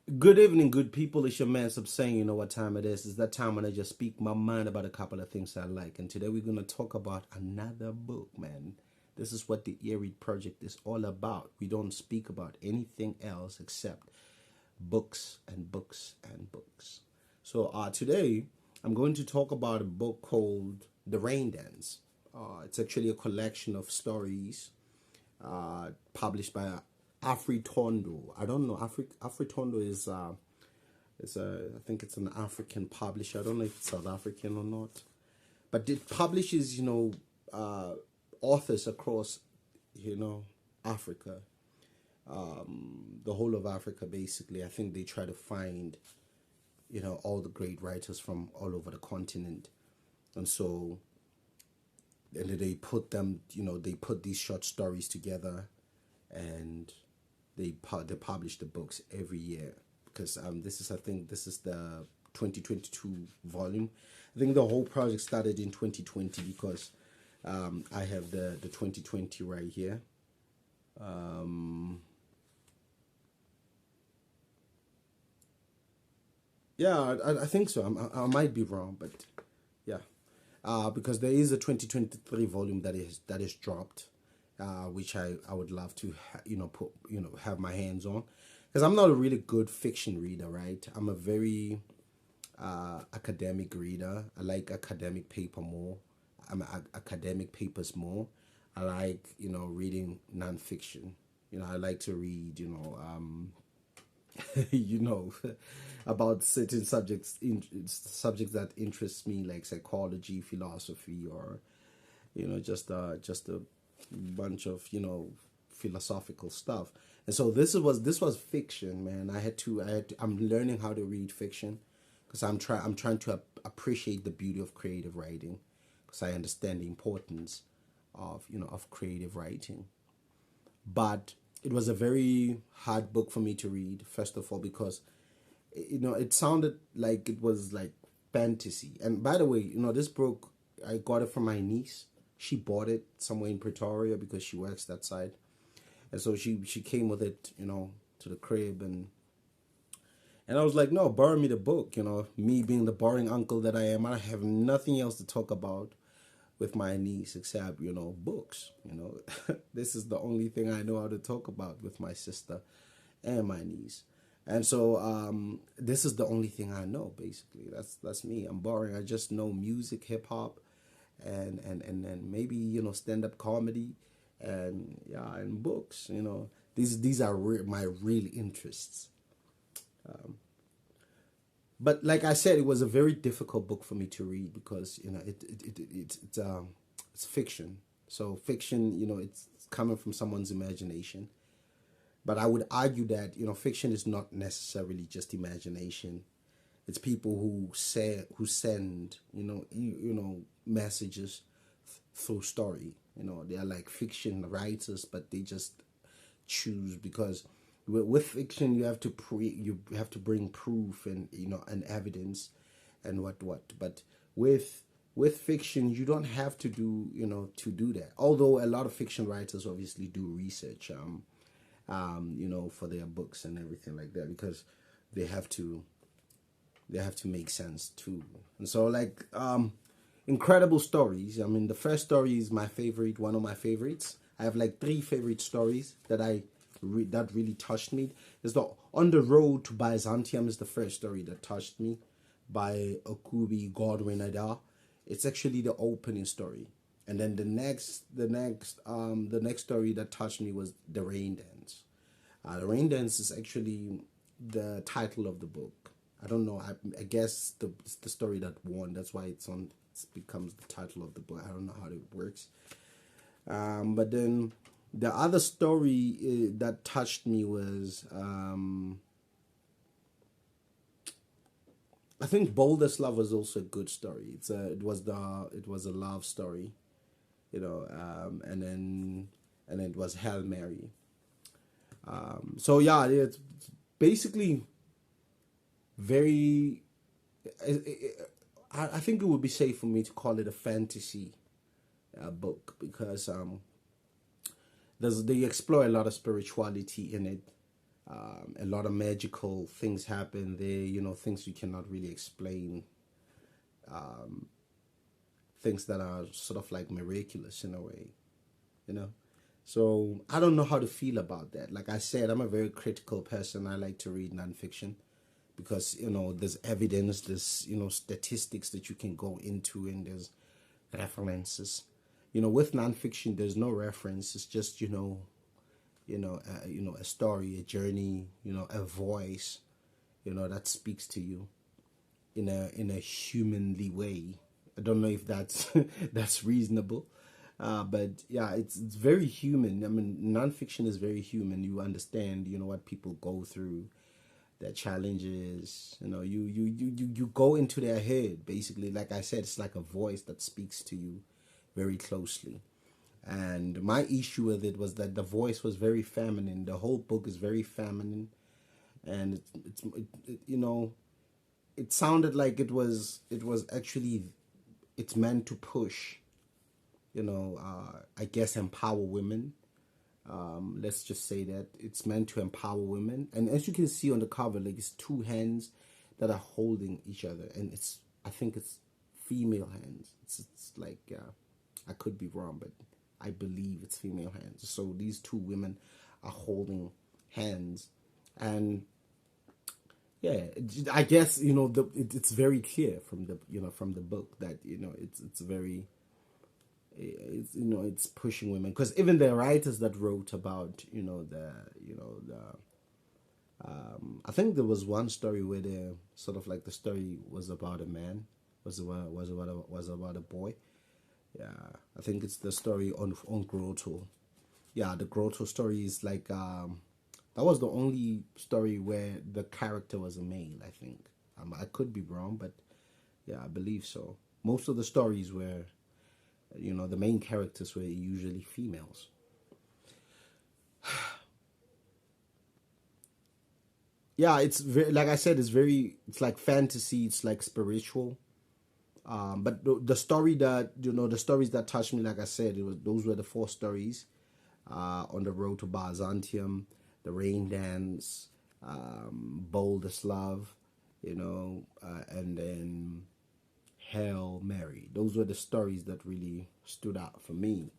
Good evening, good people. It's your man Sub saying, you know what time it is. It's that time when I just speak my mind about a couple of things I like. And today we're going to talk about another book, man. This is what the Erie Project is all about. We don't speak about anything else except books and books and books. So today I'm going to talk about a book called The Rain Dance. It's actually a collection of stories published by Afritondo. I don't know. Afritondo is I think it's an African publisher. I don't know if it's South African or not, but it publishes authors across Africa, the whole of Africa basically. I think they try to find all the great writers from all over the continent, and so and they put them they put these short stories together, and they publish the books every year because I think this is the 2022 volume. I think the whole project started in 2020 because I have the 2020 right here. Yeah, I think so. I might be wrong, but yeah, because there is a 2023 volume that is dropped, which I would love to put have my hands on, because I'm not a really good fiction reader, right? I'm a very academic reader. I like academic paper more. Academic papers more. I like reading nonfiction. I like to read you know about certain subjects that interest me, like psychology, philosophy, or just a bunch of philosophical stuff. And so this was fiction, man. I'm learning how to read fiction because I'm trying to appreciate the beauty of creative writing, because I understand the importance of creative writing. But it was a very hard book for me to read, first of all, because it sounded like it was like fantasy. And by the way, this book, I got it from my niece. She bought it somewhere in Pretoria because she works that side, and so she came with it to the crib. And I was like, no, borrow me the book. Me being the boring uncle that I am, I have nothing else to talk about with my niece except books. This is the only thing I know how to talk about with my sister and my niece. And so this is the only thing I know, basically. That's me. I'm boring. I just know music, hip hop, and maybe stand up comedy, and yeah, and books. These are my real interests. But like I said, it was a very difficult book for me to read because it's fiction. So fiction, it's coming from someone's imagination. But I would argue that fiction is not necessarily just imagination. It's people who send messages through story. They are like fiction writers, but they just choose because with fiction you have to bring proof and and evidence and what. But with fiction you don't have to do that. Although a lot of fiction writers obviously do research, for their books and everything like that, because they have to make sense too. And so like incredible stories. I mean, the first story is my favorite, one of my favorites. I have like three favorite stories that really touched me. Is the On the Road to Byzantium is the first story that touched me, by Okubi Godwin Ada. It's actually the opening story. And then the next story that touched me was The Rain Dance. The Rain Dance is actually the title of the book. I don't know. I guess it's the story that won. That's why it becomes the title of the book. I don't know how it works. But then the other story that touched me was I think Boldest Love was also a good story. It was a love story, and then it was Hail Mary. So yeah, it's basically very. I think it would be safe for me to call it a fantasy book, because they explore a lot of spirituality in it. A lot of magical things happen there, things you cannot really explain, things that are sort of like miraculous in a way, you know. So I don't know how to feel about that. Like I said, I'm a very critical person. I like to read nonfiction because there's evidence, there's statistics that you can go into, and there's references. With nonfiction, there's no reference. It's just a story, a journey, a voice, that speaks to you in a humanly way. I don't know if that's that's reasonable, but yeah, it's very human. I mean, nonfiction is very human. You understand, what people go through, their challenges. You go into their head basically. Like I said, it's like a voice that speaks to you very closely. And my issue with it was that the voice was very feminine. The whole book is very feminine, and it sounded like it was actually, it's meant to push, I guess empower women. Let's just say that it's meant to empower women. And as you can see on the cover, like it's two hands that are holding each other, and I think it's female hands. It's like I could be wrong, but I believe it's female hands. So these two women are holding hands, and yeah, I guess it's very clear from the book that it's very, it's pushing women, because even the writers that wrote about I think there was one story where the sort of like the story was about a man, was about a boy. Yeah, I think it's the story on Grotto. Yeah, the Grotto story is like that was the only story where the character was a male, I think. I could be wrong, but yeah, I believe so. Most of the stories were, the main characters were usually females. Yeah, it's very, like I said, it's like fantasy, it's like spiritual. But the story that, the stories that touched me, like I said, those were the four stories. On the Road to Byzantium, The Rain Dance, Boldest Love, and then Hail Mary. Those were the stories that really stood out for me.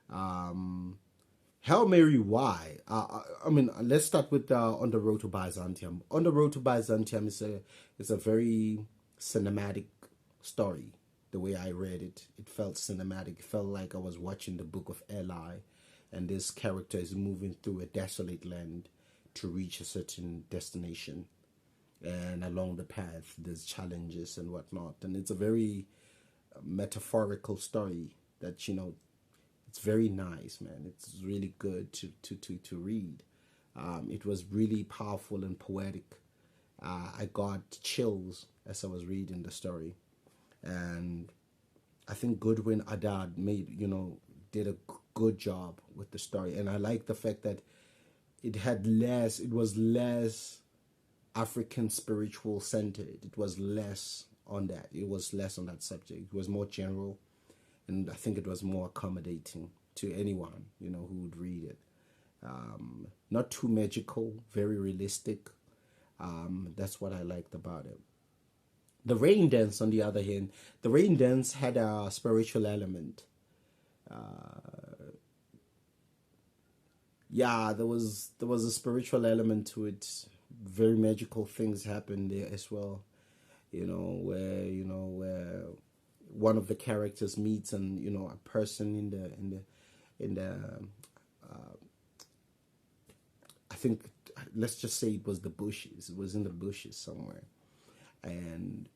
Hail Mary, why? I mean, let's start with On the Road to Byzantium. On the Road to Byzantium is a very cinematic story. The way I read it, it felt cinematic. It felt like I was watching the Book of Eli, and this character is moving through a desolate land to reach a certain destination. And along the path, there's challenges and whatnot. And it's a very metaphorical story that, it's very nice, man. It's really good to read. It was really powerful and poetic. I got chills as I was reading the story. And I think Goodwin Adad did a good job with the story. And I like the fact that it was less African spiritual centered. It was less on that. It was less on that subject. It was more general, and I think it was more accommodating to anyone, who would read it. Not too magical, very realistic. That's what I liked about it. The Rain Dance, on the other hand, the Rain Dance had a spiritual element. Yeah, there was a spiritual element to it. Very magical things happened there as well. Where one of the characters meets and a person in the I think, let's just say it was the bushes. It was in the bushes somewhere, and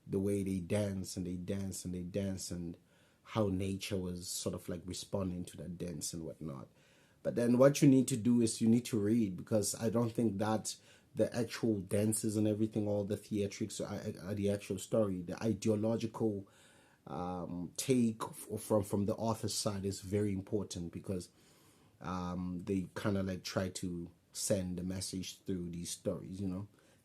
the way they dance and they dance and they dance, and how nature was sort of like responding to that dance and whatnot. But then what you need to do is you need to read, because I don't think that the actual dances and everything, all the theatrics are the actual story. The ideological take from the author's side is very important, because they kind of like try to send the message through these stories,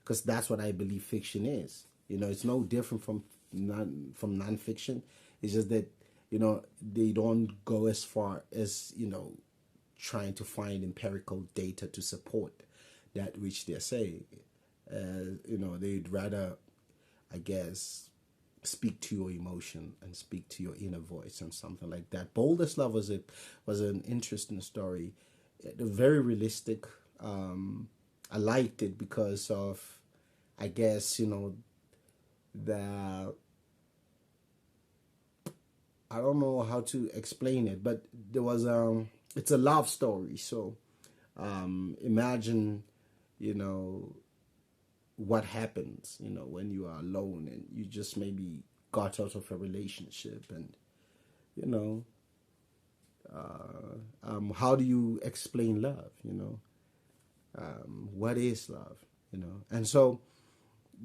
because that's what I believe fiction is. It's no different from nonfiction. It's just that they don't go as far as trying to find empirical data to support that which they're saying. They'd rather, I guess, speak to your emotion and speak to your inner voice and something like that. Boldest Love was an interesting story. It was very realistic. I liked it because of, I guess, the, I don't know how to explain it, but there was it's a love story. So imagine, what happens, when you are alone and you just maybe got out of a relationship, and how do you explain love? What is love? And so,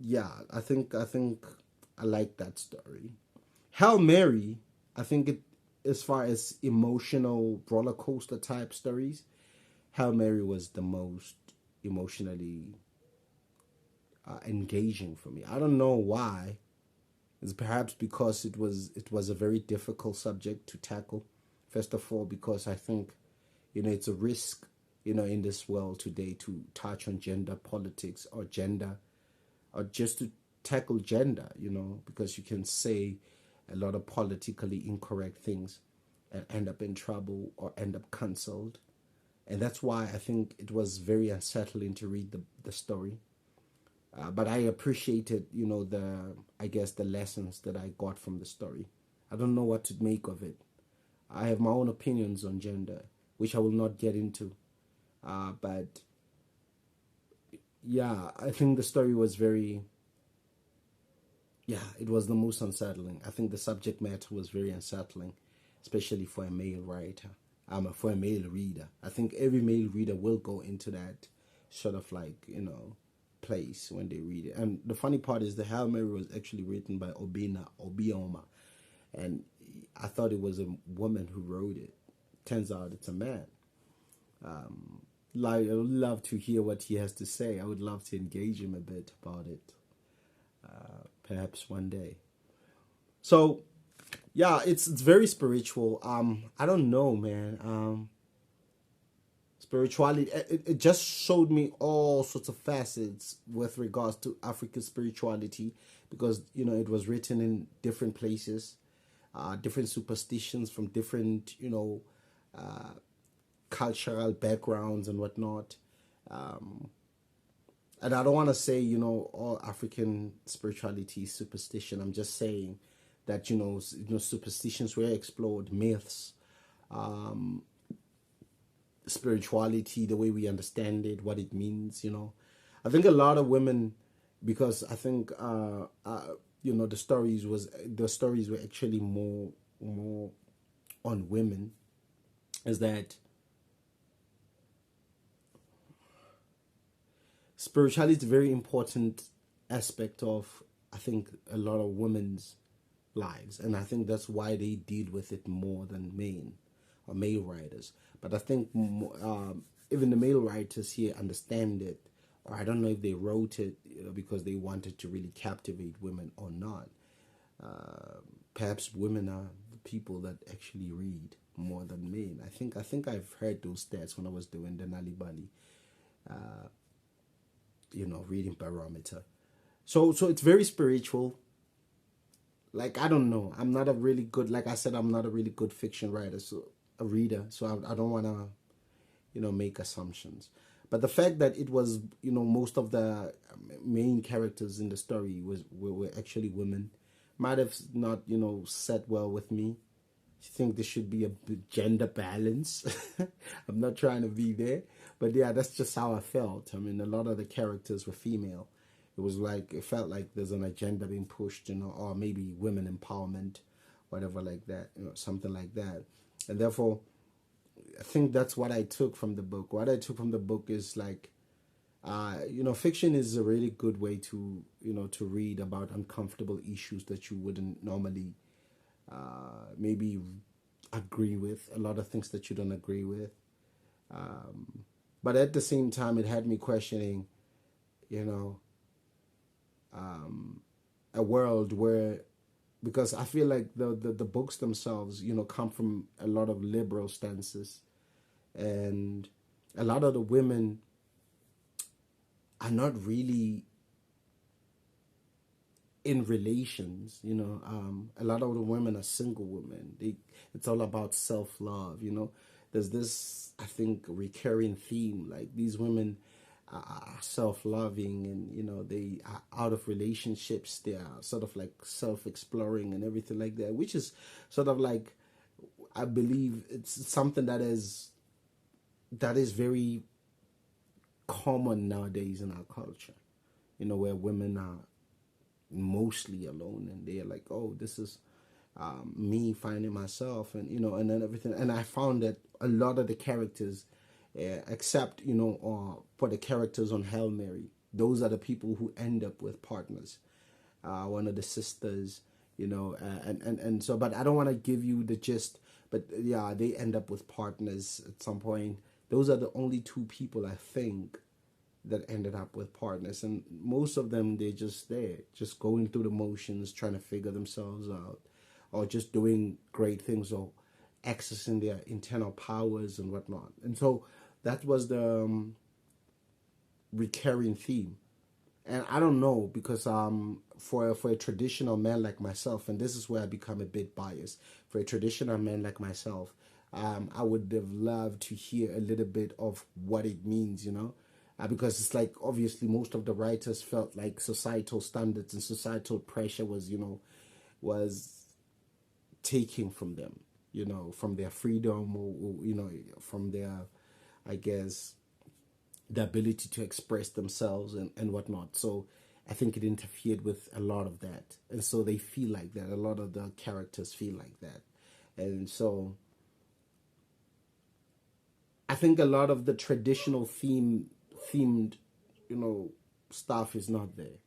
yeah, I think I like that story. Hail Mary, I think it, as far as emotional roller coaster type stories, Hail Mary was the most emotionally engaging for me. I don't know why. It's perhaps because it was a very difficult subject to tackle. First of all, because I think, it's a risk, in this world today to touch on gender politics or gender, or just to tackle gender, because you can say a lot of politically incorrect things and end up in trouble or end up cancelled. And that's why I think it was very unsettling to read the story. But I appreciated, I guess, the lessons that I got from the story. I don't know what to make of it. I have my own opinions on gender, which I will not get into. But yeah, I think the story was very, it was the most unsettling. I think the subject matter was very unsettling, especially for a male writer, for a male reader. I think every male reader will go into that sort of place when they read it. And the funny part is the Hail Mary was actually written by Obioma, and I thought it was a woman who wrote it. Turns out it's a man. I would love to hear what he has to say. I would love to engage him a bit about it, perhaps one day. So yeah, it's very spiritual. I don't know, man. Spirituality, it just showed me all sorts of facets with regards to African spirituality, because it was written in different places, different superstitions from different cultural backgrounds and whatnot. And I don't want to say all African spirituality is superstition. I'm just saying that superstitions were explored, myths, spirituality, the way we understand it, what it means. I think a lot of women, because I think the stories were actually more on women, is that spirituality is a very important aspect of, I think, a lot of women's lives, and I think that's why they deal with it more than men or male writers. But I think even the male writers here understand it, or I don't know if they wrote it because they wanted to really captivate women or not. Perhaps women are the people that actually read more than men. I think I've heard those stats when I was doing the Nali Bali, reading barometer. So it's very spiritual. I don't know. I'm not a really good, like I said, I'm not a really good fiction writer, so a reader. So I don't want to, make assumptions. But the fact that it was, most of the main characters in the story were actually women, might have not, sat well with me. I think there should be a gender balance. I'm not trying to be there, but yeah, that's just how I felt. I mean, a lot of the characters were female. It felt like there's an agenda being pushed, or maybe women empowerment, whatever like that, something like that. And therefore, I think that's what I took from the book. What I took from the book is fiction is a really good way to, to read about uncomfortable issues that you wouldn't normally maybe agree with, a lot of things that you don't agree with. But at the same time, it had me questioning, a world where, because I feel like the books themselves, come from a lot of liberal stances, And a lot of the women are not really in relations, a lot of the women are single women. It's all about self-love. There's this, I think, recurring theme, like these women are self-loving, and they are out of relationships, they are sort of like self-exploring and everything like that, which is sort of like, I believe it's something that is very common nowadays in our culture, where women are mostly alone, and they're like, oh, this is me finding myself, and then everything. And I found that a lot of the characters, except for the characters on Hail Mary, those are the people who end up with partners. One of the sisters, and so, but I don't want to give you the gist. But yeah, they end up with partners at some point. Those are the only two people, I think, that ended up with partners, and most of them, they're just there, just going through the motions, trying to figure themselves out, or just doing great things, or accessing their internal powers and whatnot. And so that was the recurring theme. And I don't know, because for a traditional man like myself, and this is where I become a bit biased. For a traditional man like myself, I would have loved to hear a little bit of what it means, because it's like, obviously most of the writers felt like societal standards and societal pressure was taking from them, from their freedom, or from their, I guess, the ability to express themselves and whatnot. So I think it interfered with a lot of that. And so they feel like that. A lot of the characters feel like that. And so I think a lot of the traditional themed, stuff is not there.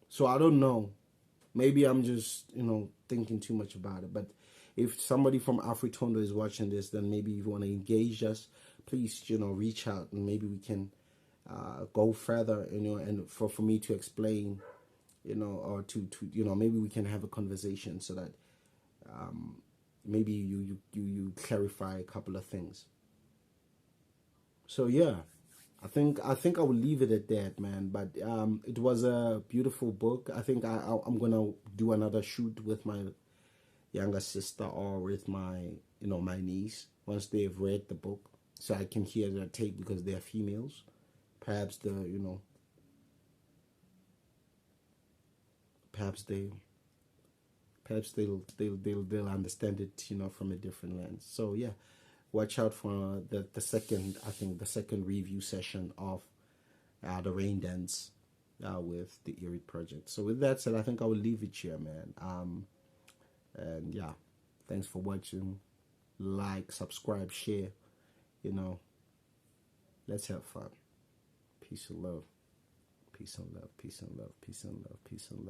So I don't know. Maybe I'm just, thinking too much about it. But if somebody from Afritondo is watching this, then maybe if you want to engage us, please, reach out, and maybe we can go further, and for me to explain, or to maybe we can have a conversation, so that maybe you clarify a couple of things. So yeah, I will leave it at that, man. But it was a beautiful book. I think I'm gonna do another shoot with my younger sister, or with my niece, once they've read the book, so I can hear their take, because they're females. Perhaps perhaps they perhaps they'll understand it, from a different lens. So yeah, watch out for the second, I think, the second review session of the Rain Dance, with the Erie Project. So with that said, I think I will leave it here, man. And yeah, thanks for watching. Like, subscribe, share. You know, let's have fun. Peace and love. Peace and love. Peace and love. Peace and love. Peace and love.